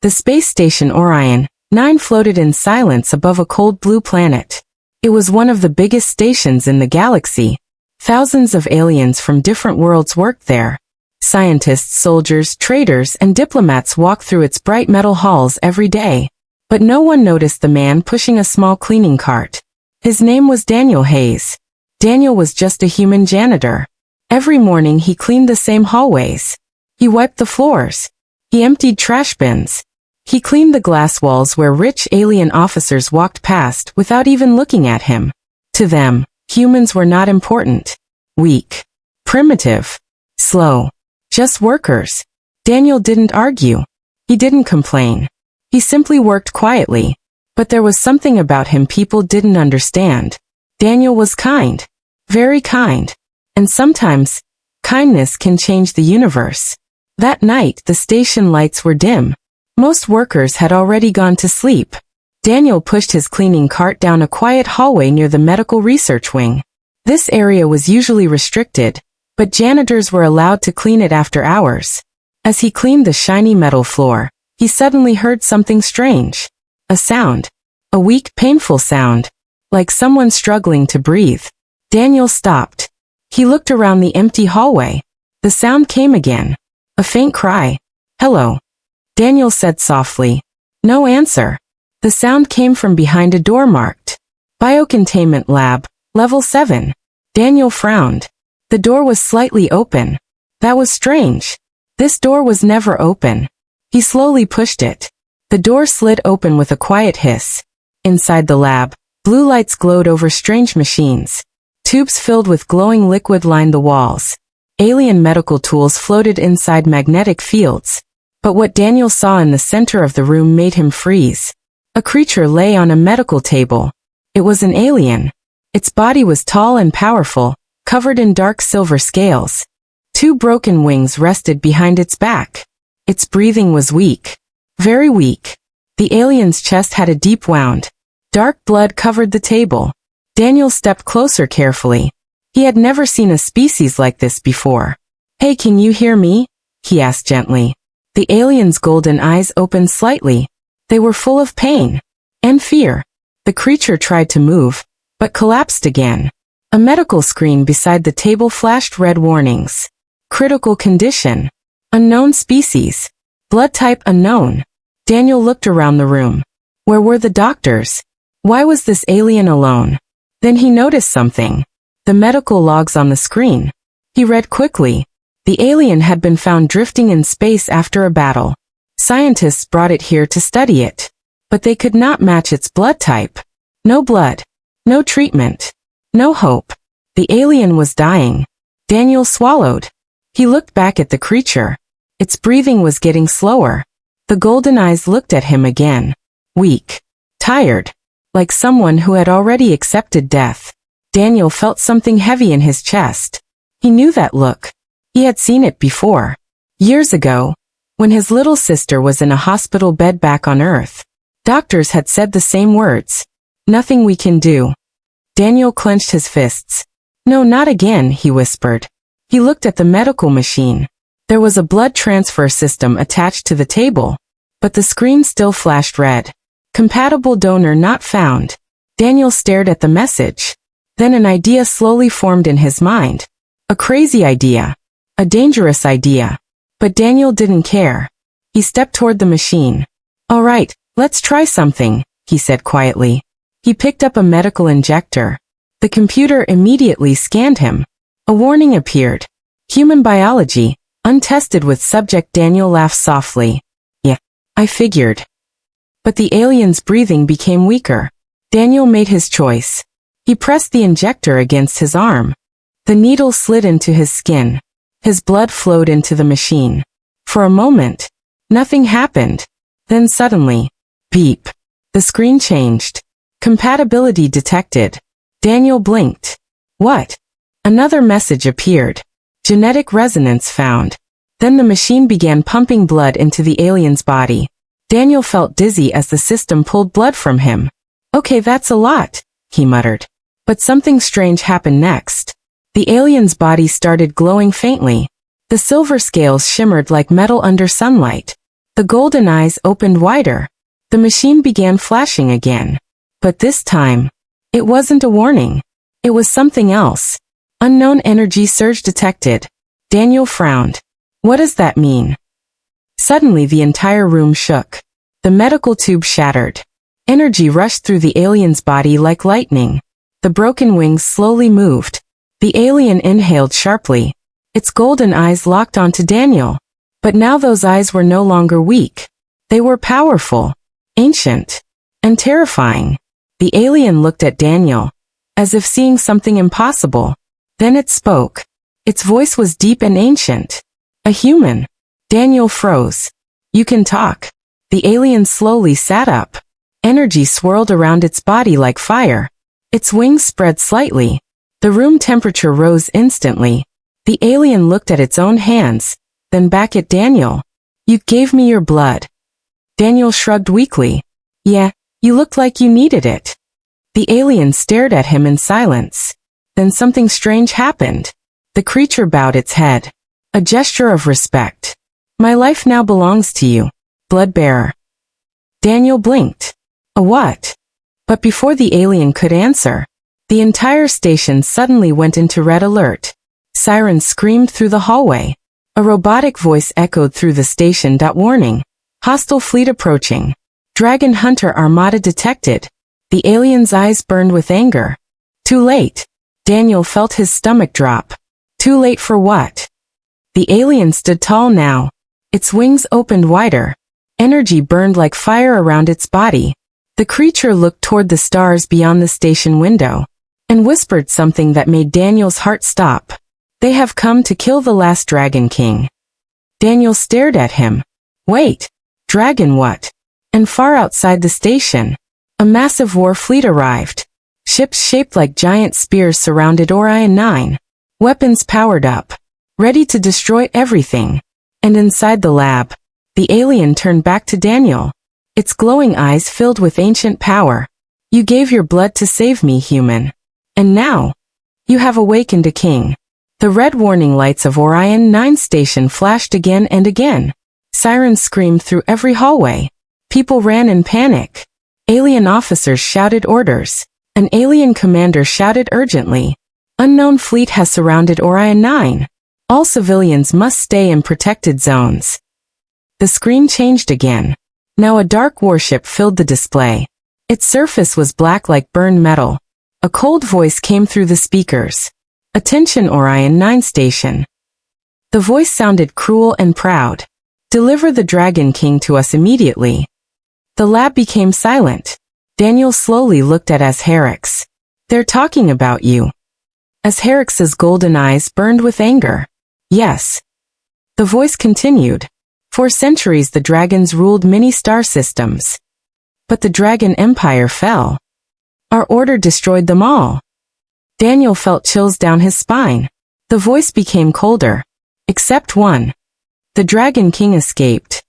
The space station Orion 9 floated in silence above a cold blue planet. It was one of the biggest stations in the galaxy. Thousands of aliens from different worlds worked there. Scientists, soldiers, traders, and diplomats walked through its bright metal halls every day. But no one noticed the man pushing a small cleaning cart. His name was Daniel Hayes. Daniel was just a human janitor. Every morning he cleaned the same hallways. He wiped the floors. He emptied trash bins. He cleaned the glass walls where rich alien officers walked past without even looking at him. To them, humans were not important. Weak. Primitive. Slow. Just workers. Daniel didn't argue. He didn't complain. He simply worked quietly. But there was something about him people didn't understand. Daniel was kind. Very kind. And sometimes, kindness can change the universe. That night, the station lights were dim. Most workers had already gone to sleep. Daniel pushed his cleaning cart down a quiet hallway near the medical research wing. This area was usually restricted, but janitors were allowed to clean it after hours. As he cleaned the shiny metal floor, he suddenly heard something strange. A sound. A weak, painful sound. Like someone struggling to breathe. Daniel stopped. He looked around the empty hallway. The sound came again. A faint cry. Hello. Daniel said softly. No answer. The sound came from behind a door marked Biocontainment Lab, Level 7. Daniel frowned. The door was slightly open. That was strange. This door was never open. He slowly pushed it. The door slid open with a quiet hiss. Inside the lab, blue lights glowed over strange machines. Tubes filled with glowing liquid lined the walls. Alien medical tools floated inside magnetic fields. But what Daniel saw in the center of the room made him freeze. A creature lay on a medical table. It was an alien. Its body was tall and powerful, covered in dark silver scales. Two broken wings rested behind its back. Its breathing was weak. Very weak. The alien's chest had a deep wound. Dark blood covered the table. Daniel stepped closer carefully. He had never seen a species like this before. Hey, can you hear me? He asked gently. The alien's golden eyes opened slightly. They were full of pain and fear. The creature tried to move, but collapsed again. A medical screen beside the table flashed red warnings. Critical condition. Unknown species. Blood type unknown. Daniel looked around the room. Where were the doctors? Why was this alien alone? Then he noticed something. The medical logs on the screen. He read quickly. The alien had been found drifting in space after a battle. Scientists brought it here to study it. But they could not match its blood type. No blood. No treatment. No hope. The alien was dying. Daniel swallowed. He looked back at the creature. Its breathing was getting slower. The golden eyes looked at him again. Weak. Tired. Like someone who had already accepted death. Daniel felt something heavy in his chest. He knew that look. He had seen it before. Years ago, when his little sister was in a hospital bed back on Earth. Doctors had said the same words. Nothing we can do. Daniel clenched his fists. No, not again, he whispered. He looked at the medical machine. There was a blood transfer system attached to the table. But the screen still flashed red. Compatible donor not found. Daniel stared at the message. Then an idea slowly formed in his mind. A crazy idea. A dangerous idea. But Daniel didn't care. He stepped toward the machine. All right, let's try something, he said quietly. He picked up a medical injector. The computer immediately scanned him. A warning appeared. Human biology, untested with subject. Daniel laughed softly. Yeah, I figured. But the alien's breathing became weaker. Daniel made his choice. He pressed the injector against his arm. The needle slid into his skin. His blood flowed into the machine. For a moment, nothing happened. Then suddenly, beep. The screen changed. Compatibility detected. Daniel blinked. What? Another message appeared. Genetic resonance found. Then the machine began pumping blood into the alien's body. Daniel felt dizzy as the system pulled blood from him. Okay, that's a lot, he muttered. But something strange happened next. The alien's body started glowing faintly. The silver scales shimmered like metal under sunlight. The golden eyes opened wider. The machine began flashing again. But this time, it wasn't a warning. It was something else. Unknown energy surge detected. Daniel frowned. What does that mean? Suddenly the entire room shook. The medical tube shattered. Energy rushed through the alien's body like lightning. The broken wings slowly moved. The alien inhaled sharply. Its golden eyes locked onto Daniel. But now those eyes were no longer weak. They were powerful, ancient, and terrifying. The alien looked at Daniel, as if seeing something impossible. Then it spoke. Its voice was deep and ancient. A human. Daniel froze. You can talk. The alien slowly sat up. Energy swirled around its body like fire. Its wings spread slightly. The room temperature rose instantly. The alien looked at its own hands, then back at Daniel. You gave me your blood. Daniel shrugged weakly. Yeah, you looked like you needed it. The alien stared at him in silence. Then something strange happened. The creature bowed its head. A gesture of respect. My life now belongs to you, blood-bearer. Daniel blinked. A what? But before the alien could answer, the entire station suddenly went into red alert. Sirens screamed through the hallway. A robotic voice echoed through the station. Warning. Hostile fleet approaching. Dragon Hunter Armada detected. The alien's eyes burned with anger. Too late. Daniel felt his stomach drop. Too late for what? The alien stood tall now. Its wings opened wider. Energy burned like fire around its body. The creature looked toward the stars beyond the station window, and whispered something that made Daniel's heart stop. They have come to kill the last Dragon King. Daniel stared at him. Wait. Dragon what? And far outside the station, a massive war fleet arrived. Ships shaped like giant spears surrounded Orion 9. Weapons powered up, ready to destroy everything. And inside the lab, the alien turned back to Daniel. Its glowing eyes filled with ancient power. You gave your blood to save me, human. And now, you have awakened a king. The red warning lights of Orion 9 station flashed again and again. Sirens screamed through every hallway. People ran in panic. Alien officers shouted orders. An alien commander shouted urgently. Unknown fleet has surrounded Orion 9. All civilians must stay in protected zones. The screen changed again. Now a dark warship filled the display. Its surface was black like burned metal. A cold voice came through the speakers. Attention Orion 9 station. The voice sounded cruel and proud. Deliver the Dragon King to us immediately. The lab became silent. Daniel slowly looked at Asherix. They're talking about you. Asherix's golden eyes burned with anger. Yes. The voice continued. For centuries the dragons ruled many star systems. But the Dragon Empire fell. Our order destroyed them all. Daniel felt chills down his spine. The voice became colder. Except one. The Dragon King escaped.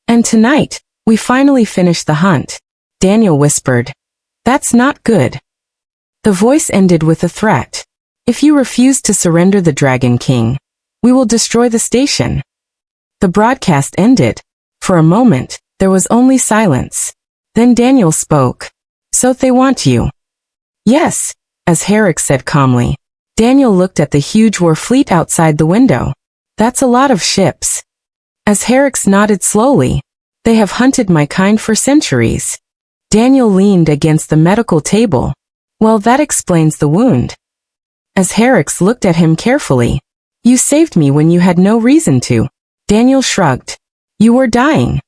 And tonight, we finally finished the hunt. Daniel whispered. That's not good. The voice ended with a threat. If you refuse to surrender the Dragon King, we will destroy the station. The broadcast ended. For a moment, there was only silence. Then Daniel spoke. So they want you? Yes, as Herrick said calmly. Daniel looked at the huge war fleet outside the window. That's a lot of ships. As Herrick nodded slowly. They have hunted my kind for centuries. Daniel leaned against the medical table. Well, that explains the wound. As Herrick looked at him carefully. You saved me when you had no reason to. Daniel shrugged. You were dying.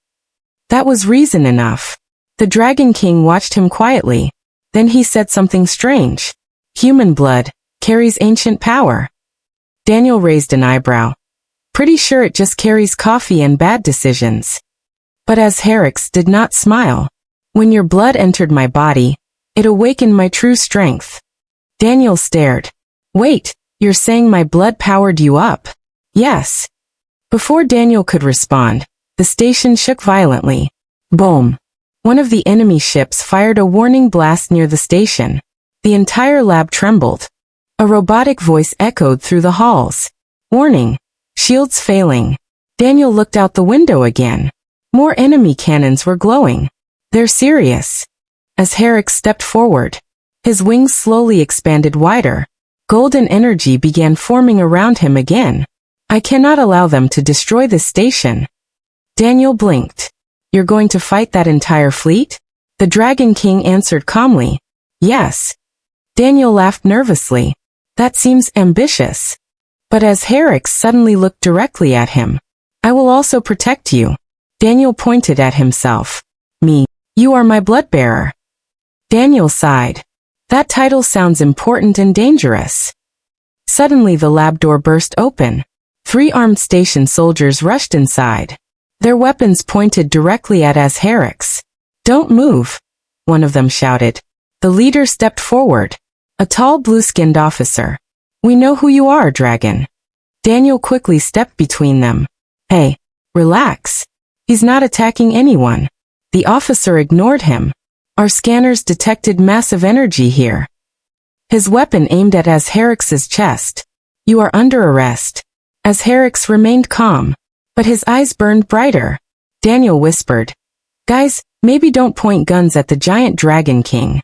That was reason enough. The Dragon King watched him quietly. Then he said something strange. Human blood carries ancient power. Daniel raised an eyebrow. Pretty sure it just carries coffee and bad decisions. But as Herrick did not smile. When your blood entered my body, it awakened my true strength. Daniel stared. Wait, you're saying my blood powered you up? Yes. Before Daniel could respond, the station shook violently. Boom. One of the enemy ships fired a warning blast near the station. The entire lab trembled. A robotic voice echoed through the halls. Warning. Shields failing. Daniel looked out the window again. More enemy cannons were glowing. They're serious. As Herrick stepped forward, his wings slowly expanded wider. Golden energy began forming around him again. I cannot allow them to destroy this station. Daniel blinked. You're going to fight that entire fleet? The Dragon King answered calmly. Yes. Daniel laughed nervously. That seems ambitious. But as Herrick suddenly looked directly at him, I will also protect you. Daniel pointed at himself. Me. You are my blood-bearer. Daniel sighed. That title sounds important and dangerous. Suddenly the lab door burst open. 3 armed station soldiers rushed inside. Their weapons pointed directly at Herrick's. Don't move, one of them shouted. The leader stepped forward. A tall blue-skinned officer. We know who you are, Dragon. Daniel quickly stepped between them. Hey, relax. He's not attacking anyone. The officer ignored him. Our scanners detected massive energy here. His weapon aimed at Herrick's chest. You are under arrest. Herrick remained calm, but his eyes burned brighter. Daniel whispered, Guys, maybe don't point guns at the giant Dragon King.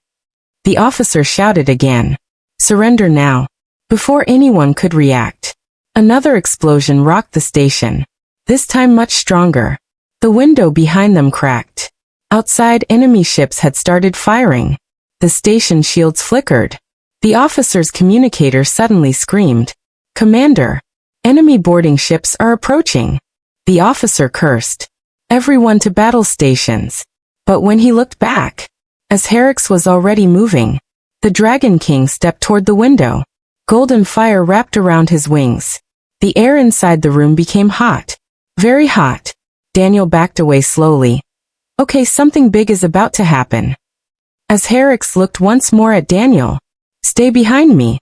The officer shouted again. Surrender now. Before anyone could react, another explosion rocked the station. This time much stronger. The window behind them cracked. Outside, enemy ships had started firing. The station shields flickered. The officer's communicator suddenly screamed, Commander, enemy boarding ships are approaching. The officer cursed. Everyone to battle stations. But when he looked back, Herrick was already moving. The Dragon King stepped toward the window. Golden fire wrapped around his wings. The air inside the room became hot. Very hot. Daniel backed away slowly. Okay, something big is about to happen. Herrick looked once more at Daniel. Stay behind me.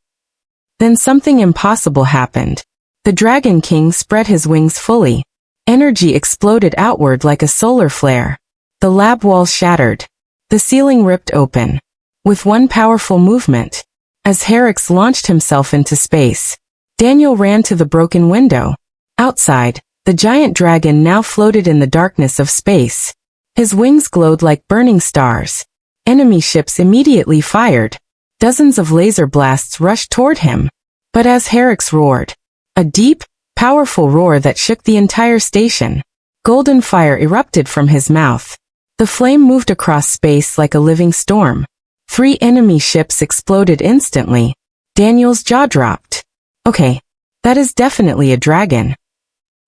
Then something impossible happened. The Dragon King spread his wings fully. Energy exploded outward like a solar flare. The lab walls shattered. The ceiling ripped open. With one powerful movement, Herrick launched himself into space. Daniel ran to the broken window. Outside, the giant dragon now floated in the darkness of space. His wings glowed like burning stars. Enemy ships immediately fired. Dozens of laser blasts rushed toward him. But Herrick roared. A deep, powerful roar that shook the entire station. Golden fire erupted from his mouth. The flame moved across space like a living storm. 3 enemy ships exploded instantly. Daniel's jaw dropped. Okay, that is definitely a dragon.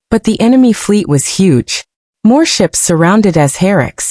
But the enemy fleet was huge. More ships surrounded Herrick.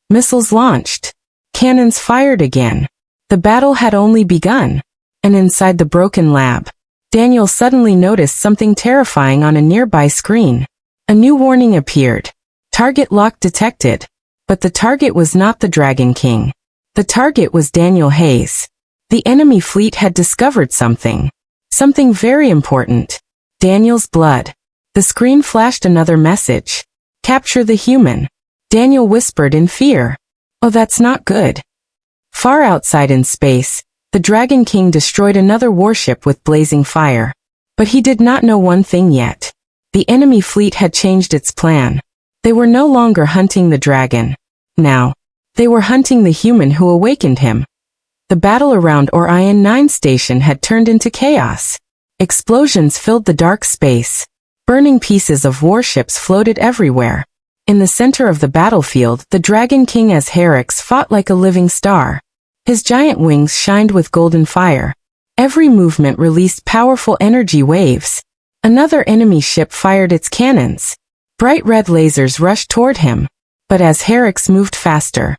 Missiles launched. Cannons fired again. The battle had only begun. And inside the broken lab, Daniel suddenly noticed something terrifying on a nearby screen. A new warning appeared. Target lock detected. But the target was not the Dragon King. The target was Daniel Hayes. The enemy fleet had discovered something. Something very important. Daniel's blood. The screen flashed another message. Capture the human. Daniel whispered in fear. Oh, that's not good. Far outside in space, the Dragon King destroyed another warship with blazing fire. But he did not know one thing yet. The enemy fleet had changed its plan. They were no longer hunting the dragon. Now, they were hunting the human who awakened him. The battle around Orion 9 station had turned into chaos. Explosions filled the dark space. Burning pieces of warships floated everywhere. In the center of the battlefield, the Dragon King Herrick fought like a living star. His giant wings shined with golden fire. Every movement released powerful energy waves. Another enemy ship fired its cannons. Bright red lasers rushed toward him. But Herrick moved faster.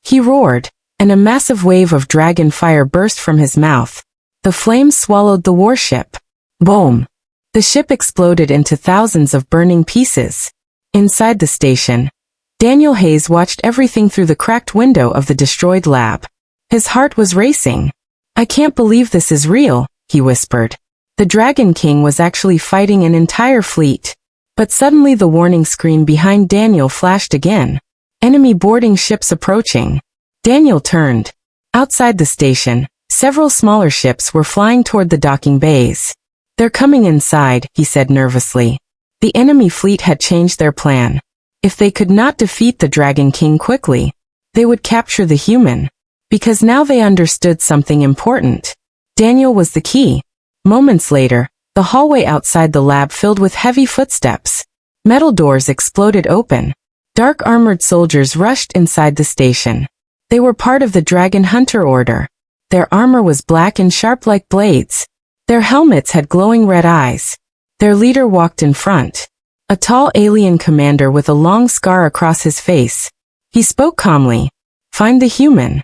He roared, and a massive wave of dragon fire burst from his mouth. The flames swallowed the warship. Boom! The ship exploded into thousands of burning pieces. Inside the station, Daniel Hayes watched everything through the cracked window of the destroyed lab. His heart was racing. I can't believe this is real, he whispered. The Dragon King was actually fighting an entire fleet. But suddenly the warning screen behind Daniel flashed again. Enemy boarding ships approaching. Daniel turned. Outside the station, several smaller ships were flying toward the docking bays. They're coming inside, he said nervously. The enemy fleet had changed their plan. If they could not defeat the Dragon King quickly, they would capture the human. Because now they understood something important. Daniel was the key. Moments later, the hallway outside the lab filled with heavy footsteps. Metal doors exploded open. Dark armored soldiers rushed inside the station. They were part of the Dragon Hunter Order. Their armor was black and sharp like blades. Their helmets had glowing red eyes. Their leader walked in front. A tall alien commander with a long scar across his face. He spoke calmly. "Find the human."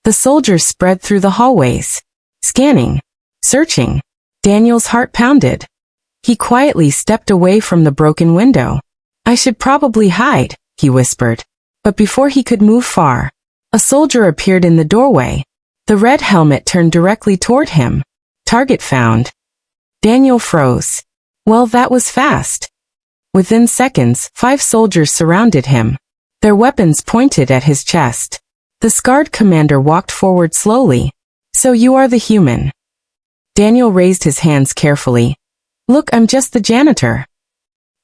The soldiers spread through the hallways. Scanning. Searching. Daniel's heart pounded. He quietly stepped away from the broken window. "I should probably hide," he whispered. But before he could move far, a soldier appeared in the doorway. The red helmet turned directly toward him. "Target found." Daniel froze. Well, that was fast. Within seconds, 5 soldiers surrounded him. Their weapons pointed at his chest. The scarred commander walked forward slowly. "So you are the human." Daniel raised his hands carefully. "Look, I'm just the janitor."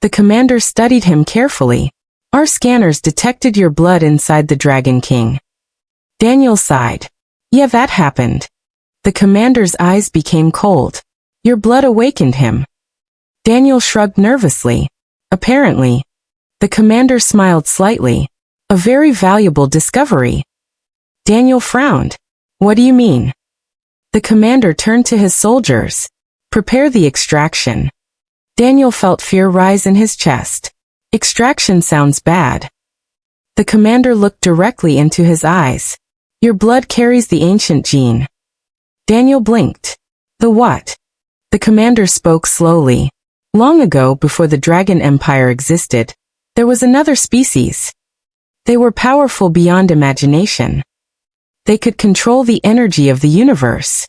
The commander studied him carefully. "Our scanners detected your blood inside the Dragon King." Daniel sighed. "Yeah, that happened." The commander's eyes became cold. "Your blood awakened him." Daniel shrugged nervously. "Apparently." The commander smiled slightly. "A very valuable discovery." Daniel frowned. "What do you mean?" The commander turned to his soldiers. "Prepare the extraction." Daniel felt fear rise in his chest. Extraction sounds bad. The commander looked directly into his eyes. "Your blood carries the ancient gene." Daniel blinked. "The what?" The commander spoke slowly. "Long ago, before the Dragon Empire existed, there was another species. They were powerful beyond imagination. They could control the energy of the universe."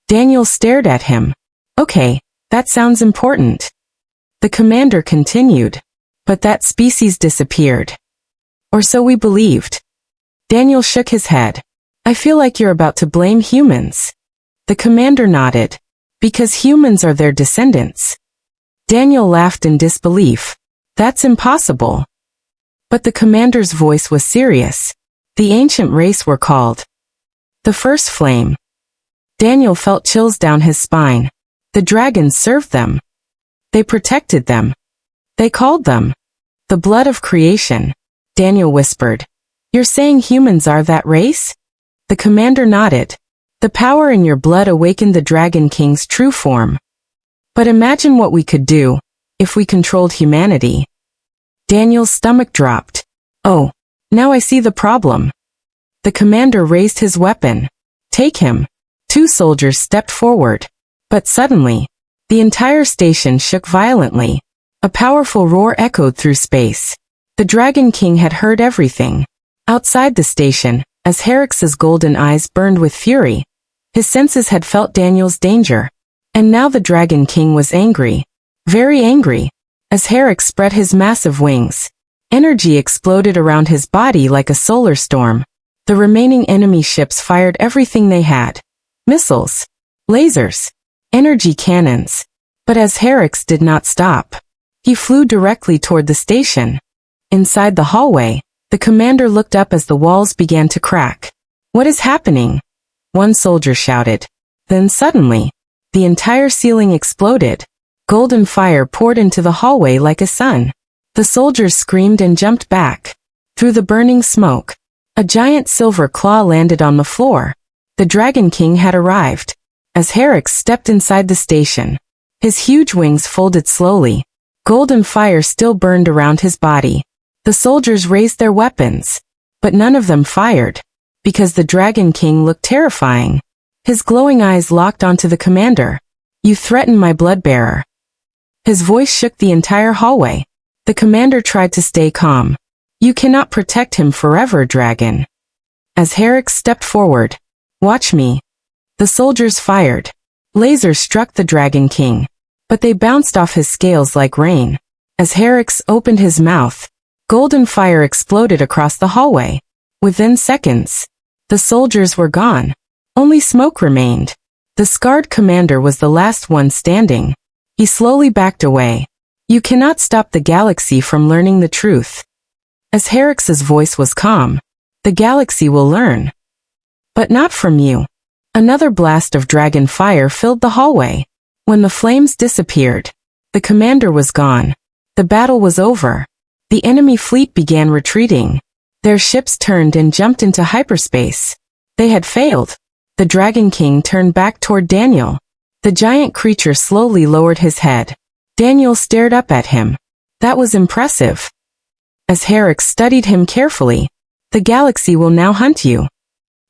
Daniel stared at him. "Okay, that sounds important." The commander continued. "But that species disappeared. Or so we believed." Daniel shook his head. "I feel like you're about to blame humans." The commander nodded. "Because humans are their descendants." Daniel laughed in disbelief. "That's impossible." But the commander's voice was serious. "The ancient race were called the First Flame." Daniel felt chills down his spine. The dragons served them. They protected them. They called them the blood of creation. Daniel whispered. "You're saying humans are that race?" The commander nodded. "The power in your blood awakened the Dragon King's true form. But imagine what we could do if we controlled humanity." Daniel's stomach dropped. "Oh, now I see the problem." The commander raised his weapon. "Take him." 2 soldiers stepped forward. But suddenly, the entire station shook violently. A powerful roar echoed through space. The Dragon King had heard everything. Outside the station, as Herix's golden eyes burned with fury, his senses had felt Daniel's danger. And now the Dragon King was angry. Very angry. As Herix spread his massive wings, energy exploded around his body like a solar storm. The remaining enemy ships fired everything they had. Missiles, lasers, energy cannons. But as Herix did not stop, he flew directly toward the station. Inside the hallway, the commander looked up as the walls began to crack. "What is happening?" one soldier shouted. Then suddenly, the entire ceiling exploded. Golden fire poured into the hallway like a sun. The soldiers screamed and jumped back. Through the burning smoke, a giant silver claw landed on the floor. The Dragon King had arrived. As Herix stepped inside the station, his huge wings folded slowly. Golden fire still burned around his body. The soldiers raised their weapons, but none of them fired, because the Dragon King looked terrifying. His glowing eyes locked onto the commander. "You threaten my blood-bearer." His voice shook the entire hallway. The commander tried to stay calm. "You cannot protect him forever, dragon." As Herix stepped forward, "Watch me." The soldiers fired. Lasers struck the Dragon King, but they bounced off his scales like rain. As Herix opened his mouth, golden fire exploded across the hallway. Within seconds, the soldiers were gone. Only smoke remained. The scarred commander was the last one standing. He slowly backed away. You cannot stop the galaxy from learning the truth. As Herrick's voice was calm, the galaxy will learn. But not from you. Another blast of dragon fire filled the hallway. When the flames disappeared, the commander was gone. The battle was over. The enemy fleet began retreating. Their ships turned and jumped into hyperspace. They had failed. The Dragon King turned back toward Daniel. The giant creature slowly lowered his head. Daniel stared up at him. That was impressive. As Herrick studied him carefully, the galaxy will now hunt you.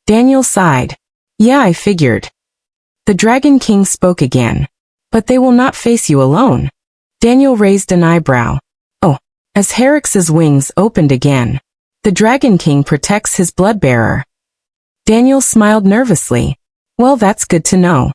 Daniel sighed. Yeah, I figured. The Dragon King spoke again. But they will not face you alone. Daniel raised an eyebrow. Oh. As Herrick's wings opened again, the Dragon King protects his bloodbearer. Daniel smiled nervously. Well, that's good to know.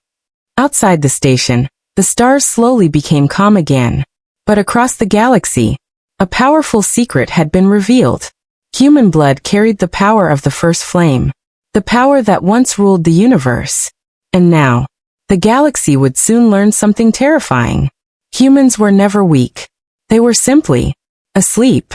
Outside the station, the stars slowly became calm again. But across the galaxy, a powerful secret had been revealed. Human blood carried the power of the first flame. The power that once ruled the universe. And now, the galaxy would soon learn something terrifying. Humans were never weak. They were simply asleep.